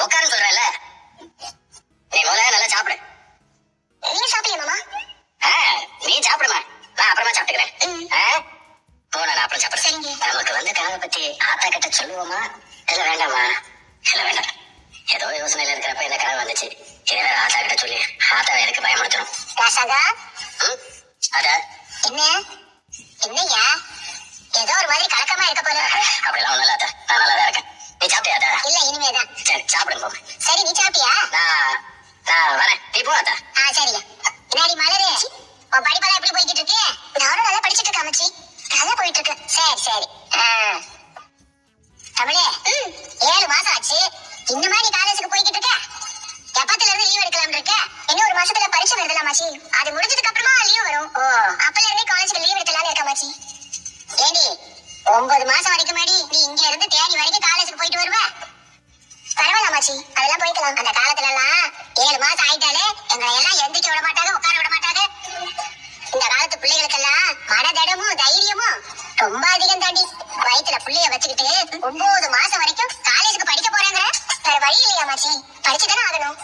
உட்காரு சொல்றல. நீ முதல்ல நல்லா சாப்பிடு. நீங்க சாப்பிடல மாமா? நீ சாப்பிடுமா, நான் அப்புறமா சாப்பிட்டுக்கிறேன். போன நான் அப்புறம் சாப்பிடுறேன். சரிங்க. நமக்கு வந்து கனவை பத்தி ஆத்தா கிட்ட சொல்லுவோமா இல்ல வேண்டாமா? இல்ல வேண்டாம். ஏதோ யோசனையில இருக்கிறப்ப இந்த கனவு வந்துச்சு. இதை வேற ஆத்தா கிட்ட சொல்லி ஆத்தாவை எனக்கு பயமுறுத்தணும். ராசாதா, அத என்ன என்னையா ஏதோ ஒரு மாதிரி கலக்கமா இருக்க போல. அப்படிலாம் ஒண்ணும் இல்ல ஆத்தா, நான் நல்லா தான் இருக்கேன். நீ சாப்பிட்டியா ஆத்தா? இல்ல, இனிமேதான். சரி சாப்பிடுங்க போங்க. சரி, நீ சாப்பிட்டியா? நான் வரேன், நீ போ ஆத்தா. சரியா. பின்னாடி மலரு, உன் படிப்பெல்லாம் எப்படி போய்கிட்டு இருக்கு? நானும் நல்லா படிச்சிட்டு இருக்கேன் அம்மச்சி. நல்லா போயிட்டு இருக்கு. சரி சரி. தமிழே, 7 மாசம் ஆச்சு. இந்த மாதிரி காலேஜுக்கு போய்கிட்டு இருக்க. எப்பத்துல இருந்து லீவ் எடுக்கலாம் இருக்க? இன்னும் 1 மாசத்துல பரீட்சை வருதுல அம்மாச்சி. அது முடிஞ்சதுக்கு அப்புறமா லீவ் வரும். அப்பல இருந்தே காலேஜுக்கு லீவ் எடுக்கலாம்னு இருக்க அம்மாச்சி. ஏண்டி, 9 மாசம் வரைக்கும் மாடி நீ இங்க இருந்து தேனி வரைக்கும் காலேஜுக்கு போயிட்டு வருவ? பரவாயில்ல அம்மாச்சி, அதெல்லாம் போய்க்கலாம். அந்த காலத்துல எல்லாம் 7 மாசம் ஆயிட்டாலே எங்களை எல்லாம் எந்திரிக்க விட மாட்டாங்க, உட்கார விட மாட்டாங்க. இந்த காலத்து பிள்ளைகளுக்கெல்லாம் மனதடமும் தைரியமும் ரொம்ப அதிகம் தாண்டி. வயிற்றுல பிள்ளைய வச்சுக்கிட்டு 9 மாசம் வரைக்கும் காலேஜுக்கு படிக்க போறாங்க. வேற வழி இல்லையா அம்மாச்சி? படிச்சுதானே ஆகணும்.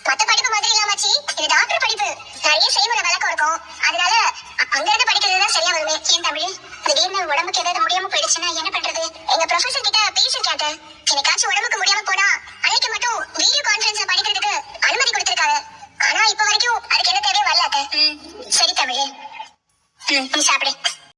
மத்த படிப்பு மாதிரி இல்ல அம்மாச்சி, இது டாக்டர் படிப்பு. நிறைய செய்முறை விளக்கம் இருக்கும். அதனால அங்க இருந்து படிக்கிறதுதான் சரியா வருமே. ஏன் தமிழ், திடீர்னு உடம்புக்கு ஏதாவது முடியாம போயிடுச்சுன்னா என்ன பண்றது? எங்க ப்ரொஃபசர் கிட்ட பேஷண்ட் கேட்டேன். எனக்காச்சும் உடம்புக்கு முடியாம போனா அன்னைக்கு மட்டும் வீடியோ கான்பரன்ஸ்ல படிக்கிறதுக்கு அனுமதி கொடுத்திருக்காங்க. ஆனா இப்ப வரைக்கும் அதுக்கு என்ன தேவையே வரல. சரி தமிழ், நீ சாப்பிடு.